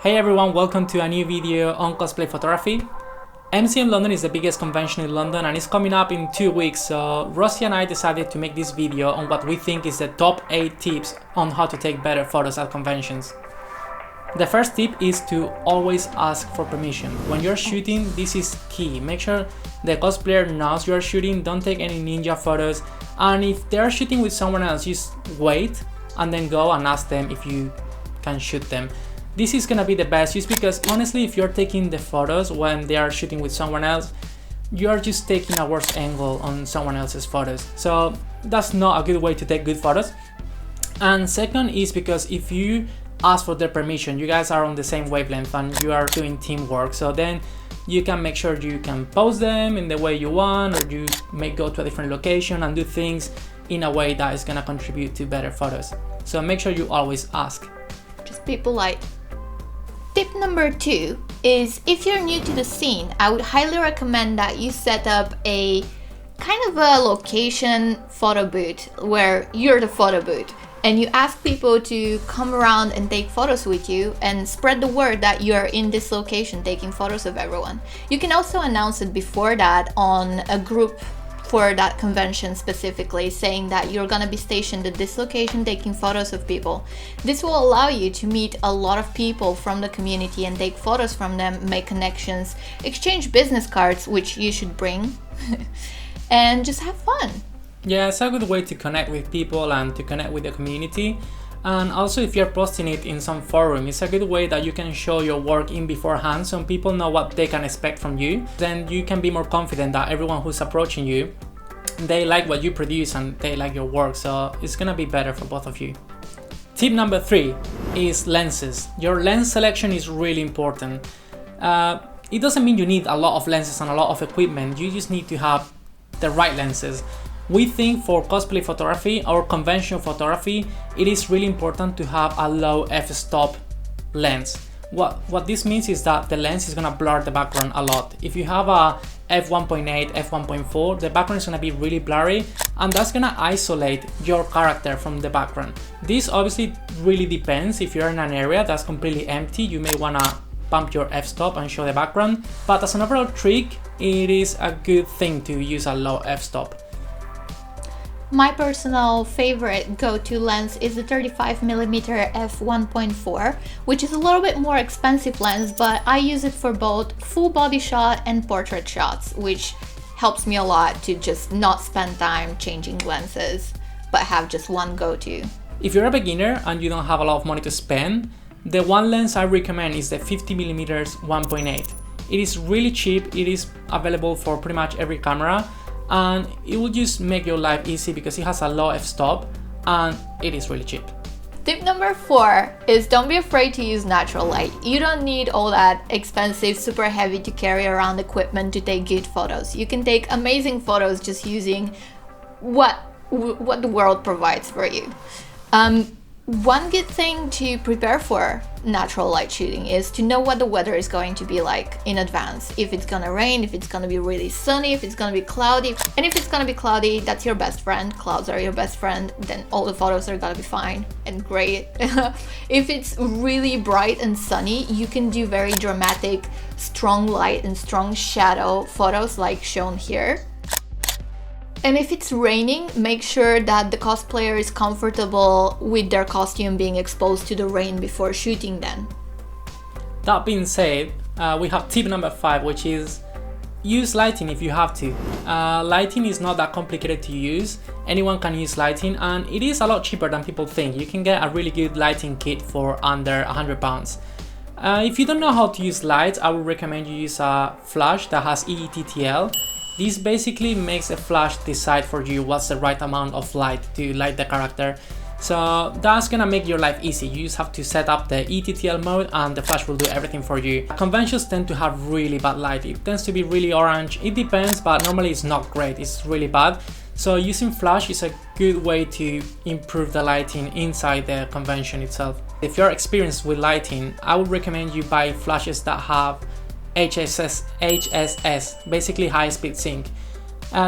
Hey everyone, welcome to a new video on cosplay photography. MCM London is the biggest convention in London and it's coming up in 2 weeks, so Rossi and I decided to make this video on what we think is the top 8 tips on how to take better photos at conventions. The first tip is to always ask for permission. When you're shooting, this is key. Make sure the cosplayer knows you're shooting, don't take any ninja photos, and if they're shooting with someone else, just wait and then go and ask them if you can shoot them. This is gonna be the best, just because honestly, if you're taking the photos when they are shooting with someone else, you're just taking a worse angle on someone else's photos. So that's not a good way to take good photos. And second is because if you ask for their permission, you guys are on the same wavelength and you are doing teamwork. So then you can make sure you can pose them in the way you want, or you may go to a different location and do things in a way that is gonna contribute to better photos. So make sure you always ask. Just be polite. Tip number 2 is, if you're new to the scene, I would highly recommend that you set up a kind of a location photo booth where you're the photo booth and you ask people to come around and take photos with you and spread the word that you're in this location taking photos of everyone. You can also announce it before that on a group for that convention specifically, saying that you're gonna be stationed at this location taking photos of people. This will allow you to meet a lot of people from the community and take photos from them, make connections, exchange business cards, which you should bring, and just have fun. Yeah, it's a good way to connect with people and to connect with the community. And also, if you're posting it in some forum, it's a good way that you can show your work in beforehand so people know what they can expect from you. Then you can be more confident that everyone who's approaching you, they like what you produce and they like your work, so it's gonna be better for both of you. Tip number 3 is lenses. Your lens selection is really important. It doesn't mean you need a lot of lenses and a lot of equipment, you just need to have the right lenses. We think for cosplay photography or convention photography, it is really important to have a low f-stop lens. What this means is that the lens is gonna blur the background a lot. If you have a f1.8, f1.4, the background is gonna be really blurry, and that's gonna isolate your character from the background. This obviously really depends. If you're in an area that's completely empty, you may wanna bump your f-stop and show the background, but as an overall trick, it is a good thing to use a low f-stop. My personal favorite go-to lens is the 35mm f1.4, which is a little bit more expensive lens, but I use it for both full body shot and portrait shots, which helps me a lot to just not spend time changing lenses, but have just one go-to. If you're a beginner and you don't have a lot of money to spend, the one lens I recommend is the 50mm 1.8. It is really cheap, it is available for pretty much every camera, and it will just make your life easy because it has a low f-stop and it is really cheap. Tip number 4 is, don't be afraid to use natural light. You don't need all that expensive, super heavy to carry around equipment to take good photos. You can take amazing photos just using what the world provides for you. One good thing to prepare for natural light shooting is to know what the weather is going to be like in advance. If it's gonna rain, if it's gonna be really sunny, if it's gonna be cloudy. And if it's gonna be cloudy, that's your best friend. Clouds are your best friend, then all the photos are gonna be fine and great. If it's really bright and sunny, you can do very dramatic, strong light and strong shadow photos like shown here. And if it's raining, make sure that the cosplayer is comfortable with their costume being exposed to the rain before shooting them. That being said, we have tip number 5, which is use lighting if you have to. Lighting is not that complicated to use. Anyone can use lighting, and it is a lot cheaper than people think. You can get a really good lighting kit for under £100. If you don't know how to use lights, I would recommend you use a flash that has EETTL. This basically makes a flash decide for you what's the right amount of light to light the character. So that's gonna make your life easy. You just have to set up the ETTL mode and the flash will do everything for you. Conventions tend to have really bad light. It tends to be really orange. It depends, but normally it's not great. It's really bad. So using flash is a good way to improve the lighting inside the convention itself. If you're experienced with lighting, I would recommend you buy flashes that have HSS, basically high speed sync.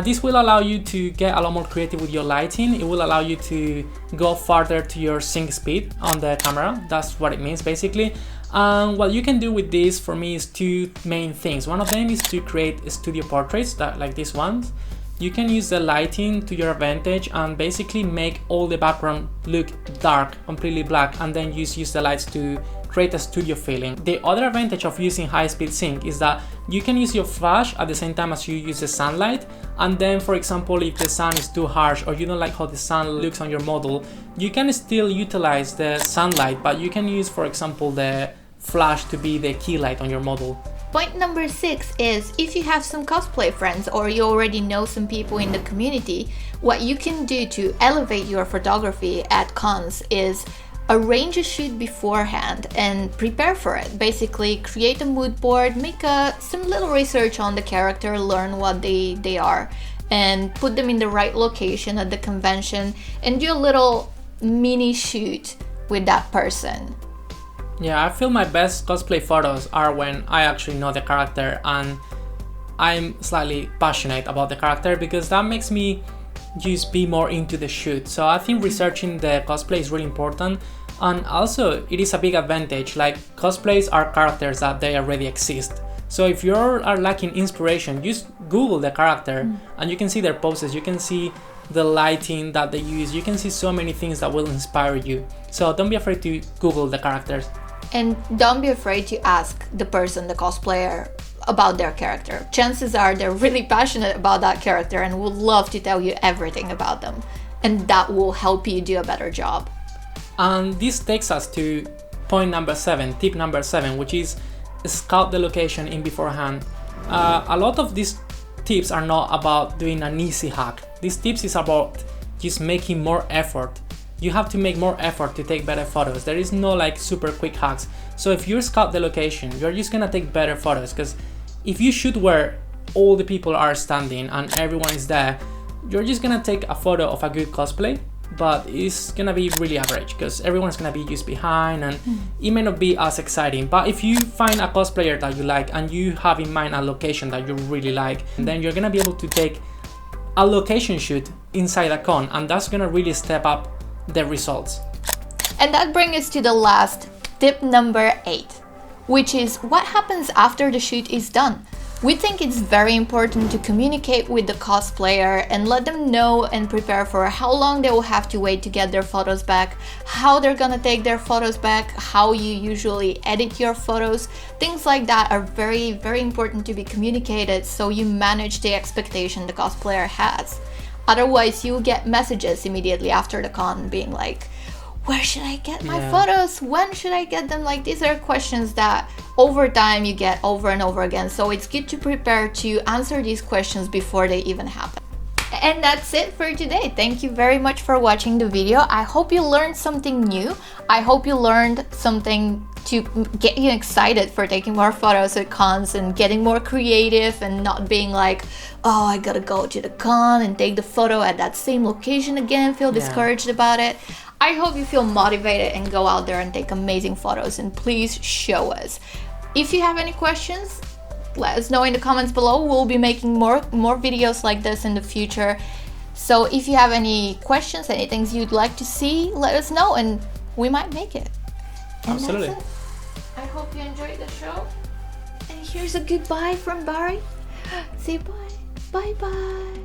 This will allow you to get a lot more creative with your lighting. It will allow you to go farther to your sync speed on the camera. That's what it means basically. And what you can do with this for me is two main things. One of them is to create studio portraits like these ones. You can use the lighting to your advantage and basically make all the background look dark, completely black, and then use the lights to create a studio feeling. The other advantage of using high-speed sync is that you can use your flash at the same time as you use the sunlight, and then for example if the sun is too harsh or you don't like how the sun looks on your model, you can still utilize the sunlight, but you can use for example the flash to be the key light on your model. Point number 6 is if you have some cosplay friends or you already know some people in the community, what you can do to elevate your photography at cons is arrange a shoot beforehand and prepare for it. Basically create a mood board, make some little research on the character, learn what they are, and put them in the right location at the convention and do a little mini shoot with that person. Yeah, I feel my best cosplay photos are when I actually know the character and I'm slightly passionate about the character, because that makes me just be more into the shoot. So I think researching the cosplay is really important, and also it is a big advantage. Like, cosplays are characters that they already exist. So if you are lacking inspiration, just Google the character and you can see their poses, you can see the lighting that they use, you can see so many things that will inspire you. So don't be afraid to Google the characters. And don't be afraid to ask the person, the cosplayer, about their character. Chances are they're really passionate about that character and would love to tell you everything about them. And that will help you do a better job. And this takes us to point number 7, tip number 7, which is scout the location in beforehand. A lot of these tips are not about doing an easy hack. These tips is about just making more effort. You have to make more effort to take better photos. There is no like super quick hacks. So if you scout the location, you're just gonna take better photos, because if you shoot where all the people are standing and everyone is there, you're just gonna take a photo of a good cosplay, but it's gonna be really average because everyone's gonna be just behind and it may not be as exciting. But if you find a cosplayer that you like and you have in mind a location that you really like, then you're gonna be able to take a location shoot inside a con, and that's gonna really step up the results. And that brings us to the last tip number 8, which is what happens after the shoot is done. We think it's very important to communicate with the cosplayer and let them know and prepare for how long they will have to wait to get their photos back, how they're gonna take their photos back, how you usually edit your photos. Things like that are very, very important to be communicated so you manage the expectation the cosplayer has. Otherwise, you'll get messages immediately after the con being like, where should I get my photos? When should I get them? Like, these are questions that over time you get over and over again. So it's good to prepare to answer these questions before they even happen. And that's it for today. Thank you very much for watching the video. I hope you learned something new. I hope you learned something to get you excited for taking more photos at cons and getting more creative and not being like, oh, I gotta go to the con and take the photo at that same location again, feel discouraged about it. I hope you feel motivated and go out there and take amazing photos, and please show us. If you have any questions, let us know in the comments below. We'll be making more videos like this in the future. So if you have any questions, any things you'd like to see, let us know and we might make it. And absolutely. That's it. I hope you enjoyed the show. And here's a goodbye from Barry. Say bye. Bye bye.